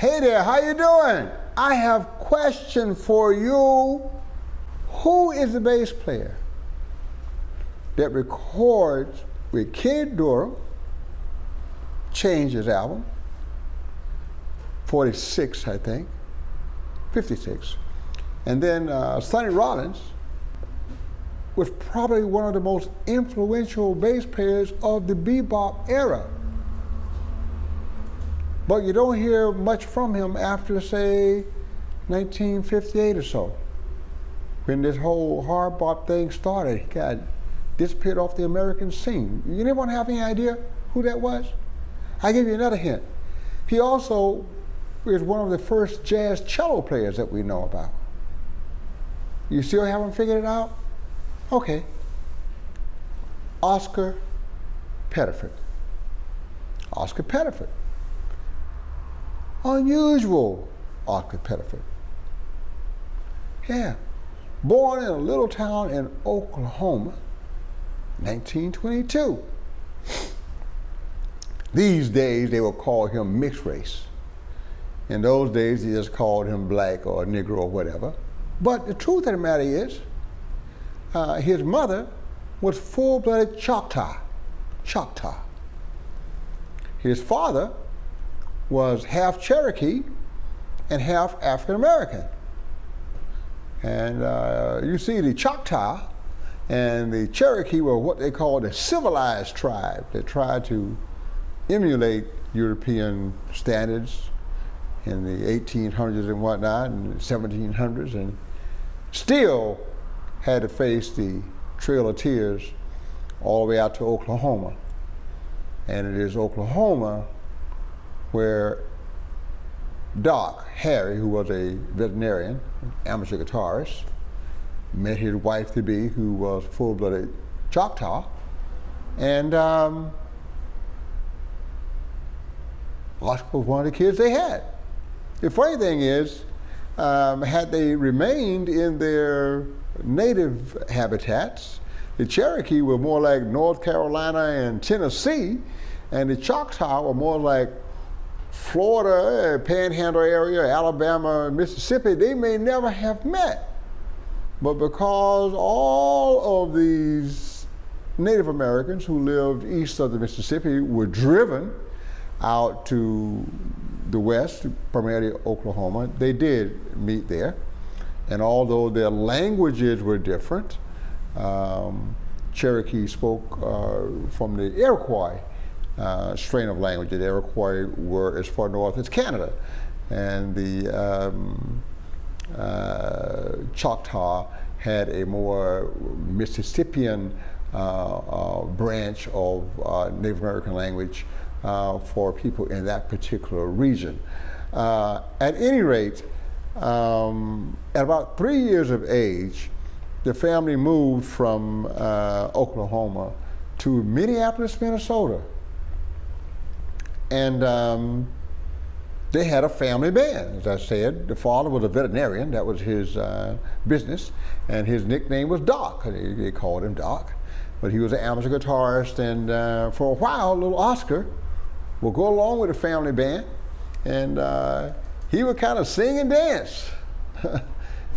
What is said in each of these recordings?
Hey there, how you doing? I have a question for you. Who is the bass player that records with Kenny Dorham, changed his album, 46, I think, 56. And then Sonny Rollins was probably one of the most influential bass players of the bebop era. But you don't hear much from him after, say, 1958 or so. When this whole hard bop thing started, he got disappeared off the American scene. You anyone have any idea who that was? I'll give you another hint. He also is one of the first jazz cello players that we know about. You still haven't figured it out? Okay. Oscar Pettiford. Oscar Pettiford. Unusual Oscar Pettiford. Yeah. Born in a little town in Oklahoma, 1922. These days they will call him mixed race. In those days they just called him black or Negro or whatever. But the truth of the matter is, his mother was full-blooded Choctaw. His father was half Cherokee and half African American. And you see the Choctaw and the Cherokee were what they called a civilized tribe. They tried to emulate European standards in the 1800s and whatnot, and the 1700s, and still had to face the Trail of Tears all the way out to Oklahoma. And it is Oklahoma where Doc Harry, who was a veterinarian, amateur guitarist, met his wife-to-be, who was full-blooded Choctaw, and Oscar was one of the kids they had. The funny thing is, had they remained in their native habitats, the Cherokee were more like North Carolina and Tennessee, and the Choctaw were more like Florida, Panhandle area, Alabama, Mississippi. They may never have met. But because all of these Native Americans who lived east of the Mississippi were driven out to the west, primarily Oklahoma, they did meet there. And although their languages were different, Cherokee spoke from the Iroquois strain of language. The Iroquois were as far north as Canada. And the Choctaw had a more Mississippian branch of Native American language for people in that particular region. At any rate, at about 3 years of age, the family moved from Oklahoma to Minneapolis, Minnesota. And they had a family band. As I said, the father was a veterinarian. That was his business. And his nickname was Doc. They called him Doc. But he was an amateur guitarist. And for a while, little Oscar would go along with the family band. And he would kind of sing and dance.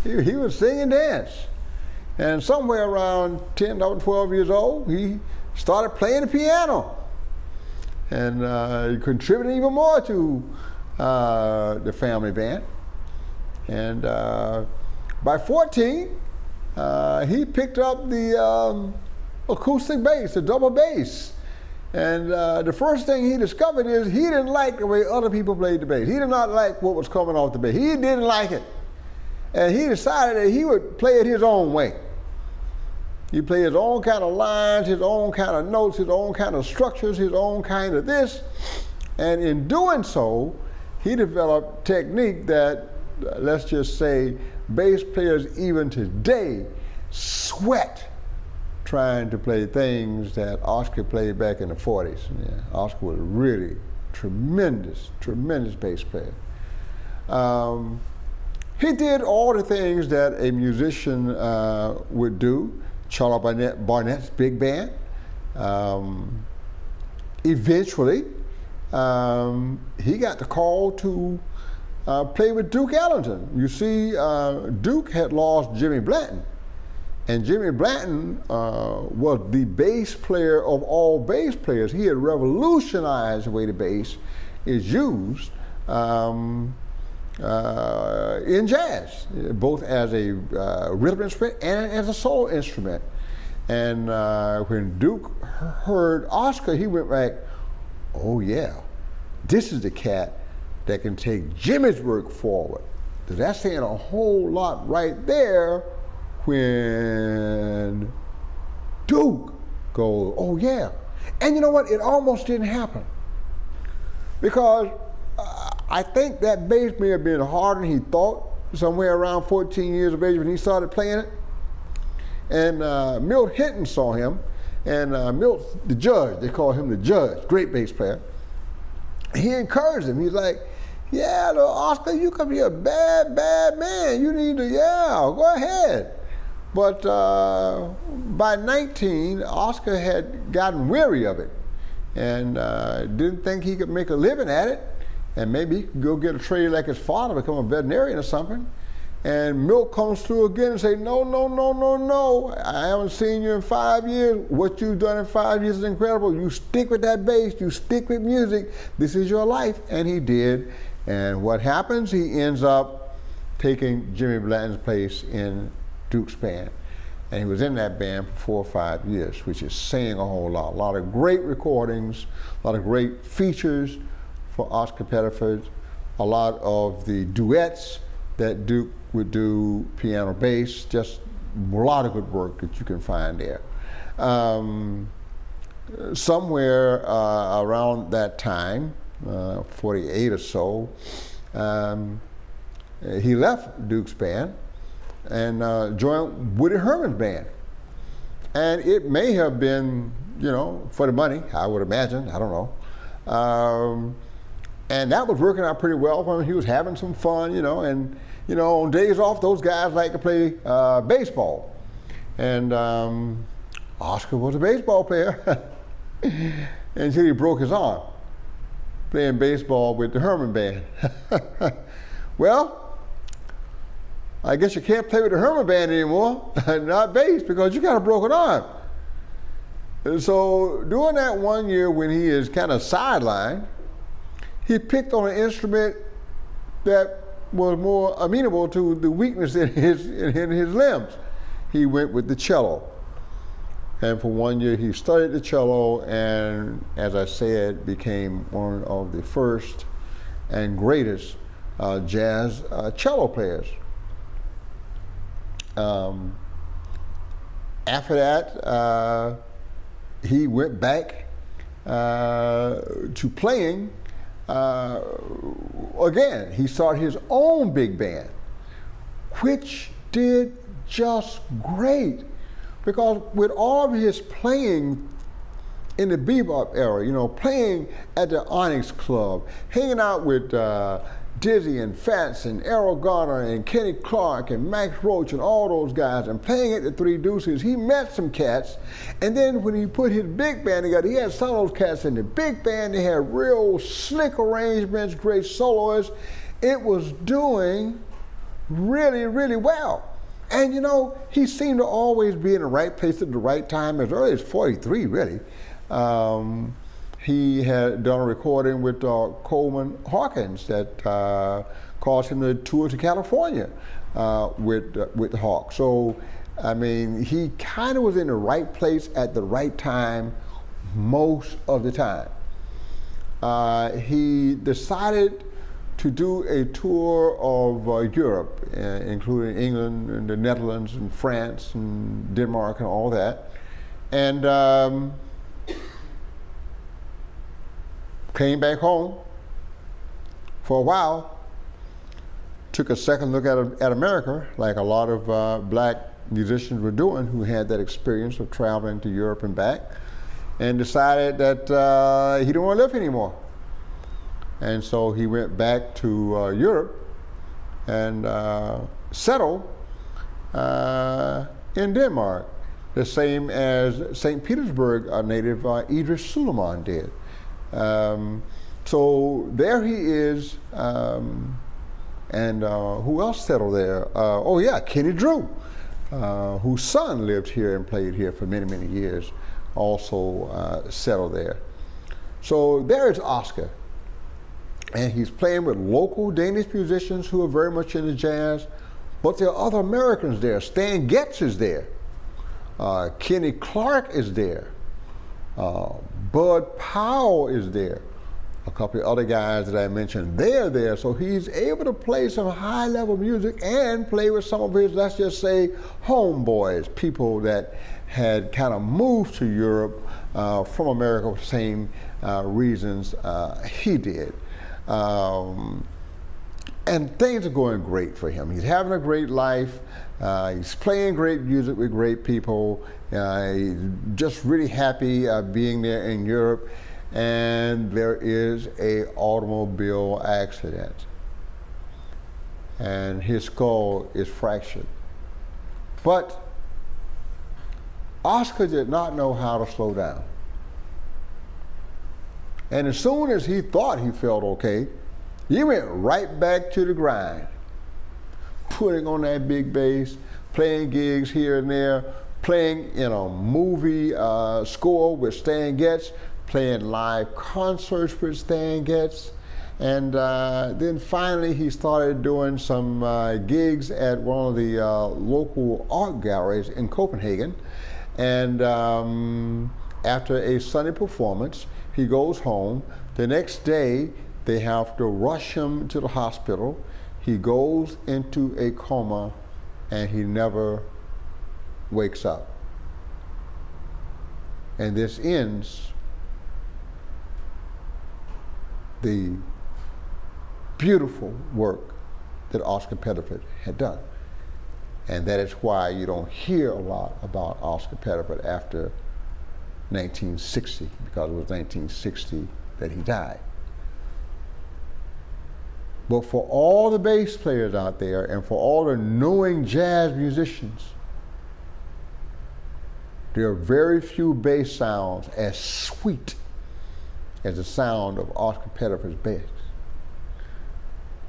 he would sing and dance. And somewhere around 10, 11, 12 years old, he started playing the piano. And he contributed even more to the family band. And by 14, he picked up the acoustic bass, the double bass. And the first thing he discovered is he didn't like the way other people played the bass. He did not like what was coming off the bass. He didn't like it. And he decided that he would play it his own way. He played his own kind of lines, his own kind of notes, his own kind of structures, his own kind of this. And in doing so, he developed technique that, let's just say, bass players even today sweat trying to play things that Oscar played back in the 40s. Yeah, Oscar was a really tremendous, tremendous bass player. He did all the things that a musician would do. Charlie Barnett's big band. Eventually, he got the call to played with Duke Ellington. You see, Duke had lost Jimmy Blanton. And Jimmy Blanton was the bass player of all bass players. He had revolutionized the way the bass is used in jazz, both as a rhythm instrument and as a solo instrument. And when Duke heard Oscar, he went back, oh yeah, this is the cat that can take Jimmy's work forward. That's saying a whole lot right there when Duke goes, oh yeah. And you know what, it almost didn't happen. Because I think that bass may have been harder than he thought, somewhere around 14 years of age when he started playing it. And Milt Hinton saw him, and Milt, the judge, they call him the judge, great bass player. He encouraged him. He's like, yeah, little Oscar, you could be a bad, bad man. You need to, yeah, go ahead. But by 19, Oscar had gotten weary of it and didn't think he could make a living at it. And maybe he could go get a trade like his father, become a veterinarian or something. And Milt comes through again and say, no, no, no, no, no. I haven't seen you in 5 years. What you've done in 5 years is incredible. You stick with that bass. You stick with music. This is your life. And he did. And what happens? He ends up taking Jimmy Blanton's place in Duke's band. And he was in that band for 4 or 5 years, which is saying a whole lot. A lot of great recordings, a lot of great features for Oscar Pettiford, a lot of the duets that Duke would do, piano, bass, just a lot of good work that you can find there. Somewhere around that time, 48 or so, he left Duke's band and joined Woody Herman's band. And it may have been, you know, for the money, I would imagine, I don't know. And that was working out pretty well for him. He was having some fun, you know, and you know, on days off, those guys like to play baseball. And Oscar was a baseball player until he broke his arm playing baseball with the Herman band. Well, I guess you can't play with the Herman band anymore, not bass, because you got a broken arm. And so during that 1 year when he is kind of sidelined, he picked on an instrument that was more amenable to the weakness in his limbs. He went with the cello. And for 1 year he studied the cello and, as I said, became one of the first and greatest jazz cello players. After that, he went back to playing. Again, he started his own big band, which did just great, because with all of his playing in the bebop era, you know, playing at the Onyx Club, hanging out with Dizzy and Fats and Errol Garner and Kenny Clark and Max Roach and all those guys, and playing at the Three Deuces, he met some cats. And then when he put his big band together, he had some of those cats in the big band. They had real slick arrangements, great soloists. It was doing really, really well. And you know, he seemed to always be in the right place at the right time, as early as 43, really. He had done a recording with Coleman Hawkins that caused him to tour to California with Hawk. So, I mean, he kind of was in the right place at the right time most of the time. He decided to do a tour of Europe, including England and the Netherlands and France and Denmark and all that. And came back home for a while, took a second look at America, like a lot of black musicians were doing who had that experience of traveling to Europe and back, and decided that he didn't want to live anymore. And so he went back to Europe and settled in Denmark, the same as St. Petersburg native Idris Suleiman did. So there he is And who else settled there? Oh yeah, Kenny Drew, whose son lived here and played here for many, many years, also settled there. So there's Oscar. And he's playing with local Danish musicians who are very much into jazz, but there are other Americans there. Stan Getz is there. Kenny Clark is there. Bud Powell is there. A couple of other guys that I mentioned, they're there. So he's able to play some high-level music and play with some of his, let's just say, homeboys, people that had kind of moved to Europe from America for the same reasons he did. And things are going great for him. He's having a great life. He's playing great music with great people. He's just really happy being there in Europe. And there is an automobile accident. And his skull is fractured. But Oscar did not know how to slow down. And as soon as he thought he felt okay, he went right back to the grind, putting on that big bass, playing gigs here and there, playing in a movie score with Stan Getz, playing live concerts with Stan Getz, and then finally he started doing some gigs at one of the local art galleries in Copenhagen, and after a Sunday performance, he goes home. The next day, they have to rush him to the hospital. He goes into a coma, and he never wakes up. And this ends the beautiful work that Oscar Pettiford had done. And that is why you don't hear a lot about Oscar Pettiford after 1960, because it was 1960 that he died. But for all the bass players out there and for all the knowing jazz musicians, there are very few bass sounds as sweet as the sound of Oscar Pettiford's bass.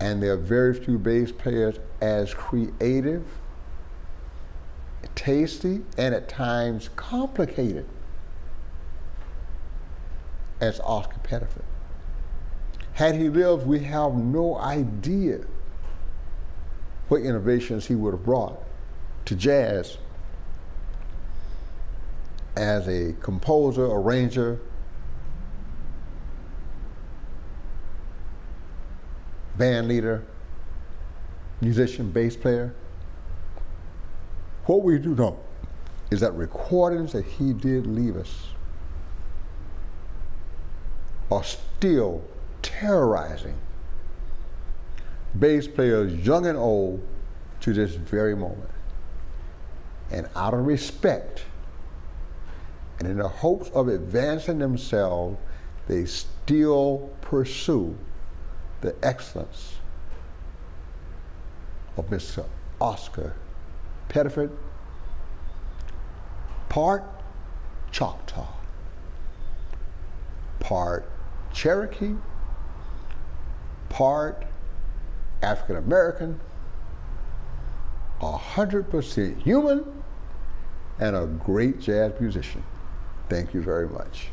And there are very few bass players as creative, tasty, and at times complicated as Oscar Pettiford. Had he lived, we have no idea what innovations he would have brought to jazz as a composer, arranger, band leader, musician, bass player. What we do know is that recordings that he did leave us are still terrorizing bass players young and old to this very moment. And out of respect and in the hopes of advancing themselves, they still pursue the excellence of Mr. Oscar Pettiford, part Choctaw, part Cherokee, part African American, 100% human, and a great jazz musician. Thank you very much.